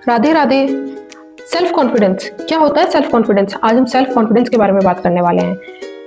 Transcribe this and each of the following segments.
Radhe Radhe. Self confidence क्या होता है? सेल्फ कॉन्फिडेंस, आज हम सेल्फ कॉन्फिडेंस के बारे में बात करने वाले हैं।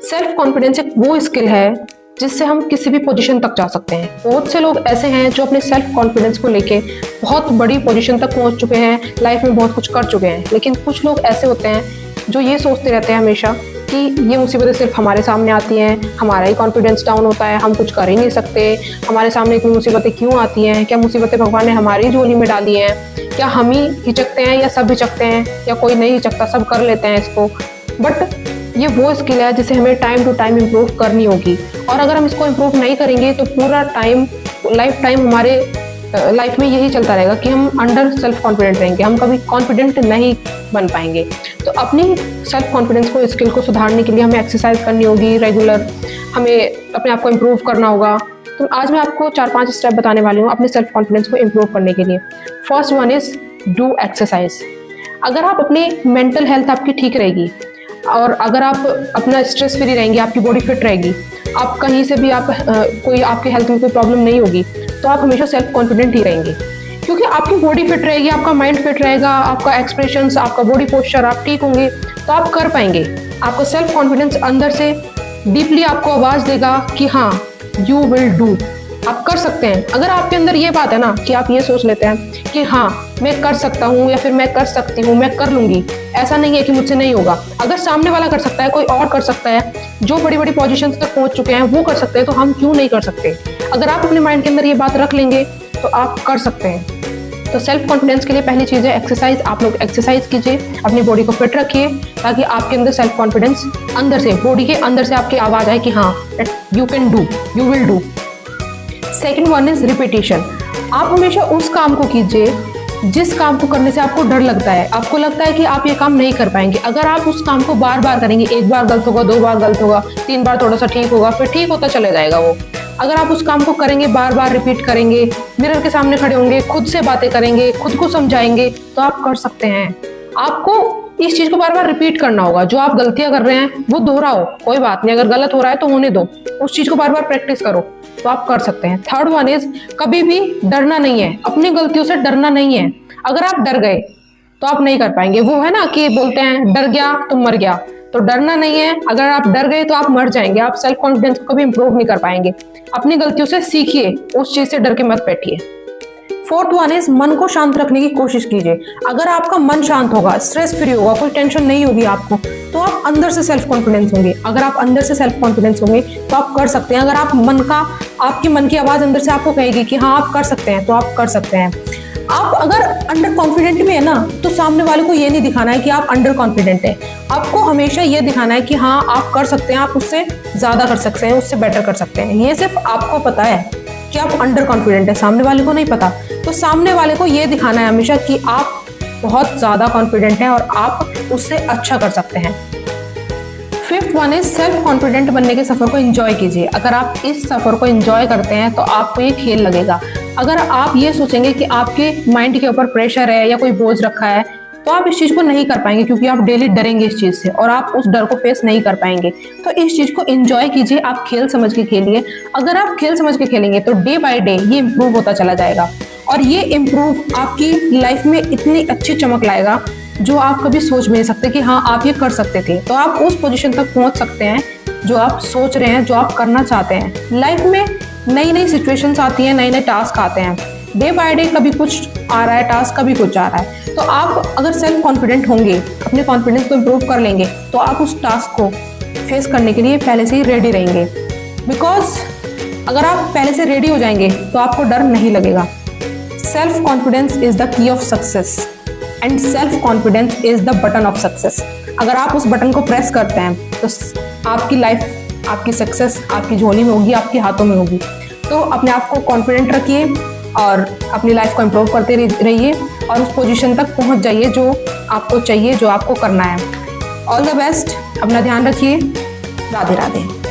सेल्फ कॉन्फिडेंस एक वो स्किल है जिससे हम किसी भी पोजीशन तक जा सकते हैं। बहुत से लोग ऐसे हैं जो अपने सेल्फ कॉन्फिडेंस को लेके बहुत बड़ी पोजीशन तक पहुंच चुके हैं, लाइफ में बहुत कुछ कर चुके हैं। लेकिन कुछ लोग ऐसे होते हैं जो ये सोचते रहते हैं हमेशा कि ये मुसीबतें सिर्फ हमारे सामने आती हैं, हमारा ही कॉन्फिडेंस डाउन होता है, हम कुछ कर ही नहीं सकते, हमारे सामने इतनी मुसीबतें क्यों आती हैं, क्या मुसीबतें भगवान ने हमारी झोली में डाली हैं, क्या हम ही हिचकते हैं या सब हिचकते हैं, या कोई नहीं हिचकता, सब कर लेते हैं इसको। बट ये वो स्किल है जिसे हमें टाइम टू टाइम इम्प्रूव करनी होगी, और अगर हम इसको इम्प्रूव नहीं करेंगे तो पूरा टाइम, लाइफ टाइम हमारे लाइफ में यही चलता रहेगा कि हम अंडर सेल्फ कॉन्फिडेंट रहेंगे, हम कभी कॉन्फिडेंट नहीं बन पाएंगे। तो अपनी सेल्फ कॉन्फिडेंस को, स्किल को सुधारने के लिए हमें एक्सरसाइज करनी होगी रेगुलर, हमें अपने आप को इम्प्रूव करना होगा। तो आज मैं आपको 4-5 स्टेप बताने वाली हूँ अपने सेल्फ कॉन्फिडेंस को इम्प्रूव करने के लिए। First one is do exercise. अगर आप अपनी मेंटल हेल्थ आपकी ठीक रहेगी और अगर आप अपना स्ट्रेस फ्री रहेंगे, आपकी बॉडी फिट रहेगी, आप कहीं से भी कोई आपके हेल्थ में कोई प्रॉब्लम नहीं होगी, तो आप हमेशा सेल्फ कॉन्फिडेंट ही रहेंगे। क्योंकि आपकी बॉडी फिट रहेगी, आपका माइंड फिट रहेगा, आपका एक्सप्रेशंस, आपका बॉडी पोस्चर आप ठीक होंगे, तो आप कर पाएंगे। आपका सेल्फ कॉन्फिडेंस अंदर से डीपली आपको आवाज़ देगा कि हाँ, यू विल डू, आप कर सकते हैं। अगर आपके अंदर ये बात है ना कि आप ये सोच लेते हैं कि हाँ, मैं कर सकता हूँ या फिर मैं कर सकती हूँ, मैं कर लूँगी, ऐसा नहीं है कि मुझसे नहीं होगा। अगर सामने वाला कर सकता है, कोई और कर सकता है, जो बड़ी बड़ी पोजीशंस तक पहुँच चुके हैं वो कर सकते हैं, तो हम क्यों नहीं कर सकते? अगर आप अपने माइंड के अंदर ये बात रख लेंगे तो आप कर सकते हैं। तो सेल्फ कॉन्फिडेंस के लिए पहली चीज़ है एक्सरसाइज। आप लोग एक्सरसाइज कीजिए, अपनी बॉडी को फिट रखिए, ताकि आपके अंदर सेल्फ कॉन्फिडेंस अंदर से, बॉडी के अंदर से आपकी आवाज़ आए कि हाँ, you can do, you will do. Second one is repetition. आप हमेशा उस काम को कीजिए जिस काम को करने से आपको डर लगता है, आपको लगता है कि आप ये काम नहीं कर पाएंगे। अगर आप उस काम को बार बार करेंगे, एक बार गलत होगा, 2 बार गलत होगा, 3 बार थोड़ा सा ठीक होगा, फिर ठीक होता चले जाएगा वो। अगर आप उस काम को करेंगे, बार बार रिपीट करेंगे, मिरर के सामने खड़े होंगे, खुद से बातें करेंगे, खुद को समझाएंगे, तो आप कर सकते हैं। आपको इस चीज को बार बार रिपीट करना होगा। जो आप गलतियां कर रहे हैं वो दोहराओ, कोई बात नहीं, अगर गलत हो रहा है तो होने दो, उस चीज को बार बार प्रैक्टिस करो, तो आप कर सकते हैं। थर्ड वन इज कभी भी डरना नहीं है, अपनी गलतियों से डरना नहीं है। अगर आप डर गए तो आप नहीं कर पाएंगे। वो है ना कि बोलते हैं डर गया तो मर गया, तो डरना नहीं है। अगर आप डर गए तो आप मर जाएंगे, आप सेल्फ कॉन्फिडेंस को कभी इंप्रूव नहीं कर पाएंगे। अपनी गलतियों से सीखिए, उस चीज से डर के मत बैठिए। फोर्थ वन इज मन को शांत रखने की कोशिश कीजिए। अगर आपका मन शांत होगा, स्ट्रेस फ्री होगा, कोई टेंशन नहीं होगी आपको, तो आप अंदर से सेल्फ कॉन्फिडेंस होंगे। अगर आप अंदर से सेल्फ कॉन्फिडेंस होंगे तो आप कर सकते हैं। अगर आपके मन की आवाज अंदर से आपको कहेगी कि हाँ, आप कर सकते हैं, तो आप कर सकते हैं। आप अगर अंडर कॉन्फिडेंट में है ना, तो सामने वाले को ये नहीं दिखाना है कि आप अंडर कॉन्फिडेंट है। आपको हमेशा ये दिखाना है कि हाँ, आप कर सकते हैं, आप उससे ज्यादा कर सकते हैं, उससे बेटर कर सकते हैं। ये सिर्फ आपको पता है कि आप अंडर कॉन्फिडेंट है, सामने वाले को नहीं पता। तो सामने वाले को ये दिखाना है हमेशा कि आप बहुत ज्यादा कॉन्फिडेंट हैं और आप उससे अच्छा कर सकते हैं। Fifth one is self confident बनने के सफर को एंजॉय कीजिए। अगर आप इस सफर को एंजॉय करते हैं तो आपको ये खेल लगेगा। अगर आप ये सोचेंगे कि आपके माइंड के ऊपर प्रेशर है या कोई बोझ रखा है, तो आप इस चीज को नहीं कर पाएंगे, क्योंकि आप डेली डरेंगे इस चीज से और आप उस डर को फेस नहीं कर पाएंगे। तो इस चीज को एंजॉय कीजिए, आप खेल समझ के खेलिए। अगर आप खेल समझ के खेलेंगे तो डे बाय डे ये इम्प्रूव होता चला जाएगा, और ये इम्प्रूव आपकी लाइफ में इतनी अच्छी चमक लाएगा जो आप कभी सोच भी नहीं सकते कि हाँ, आप ये कर सकते थे। तो आप उस पोजीशन तक पहुंच सकते हैं जो आप सोच रहे हैं, जो आप करना चाहते हैं। लाइफ में नई नई सिचुएशंस आती हैं, नए नए टास्क आते हैं, डे बाय डे कभी कुछ आ रहा है टास्क, कभी कुछ आ रहा है। तो आप अगर सेल्फ कॉन्फिडेंट होंगे, अपने कॉन्फिडेंस को इम्प्रूव कर लेंगे, तो आप उस टास्क को फेस करने के लिए पहले से ही रेडी रहेंगे। बिकॉज अगर आप पहले से रेडी हो जाएंगे तो आपको डर नहीं लगेगा। Self confidence is the key of success and self confidence is the button of success. अगर आप उस बटन को प्रेस करते हैं तो आपकी लाइफ, आपकी सक्सेस आपकी झोली में होगी, आपके हाथों में होगी। तो अपने आप को कॉन्फिडेंट रखिए और अपनी लाइफ को इम्प्रूव करते रहिए और उस पोजीशन तक पहुंच जाइए जो आपको चाहिए, जो आपको करना है। ऑल द बेस्ट, अपना ध्यान रखिए। राधे राधे।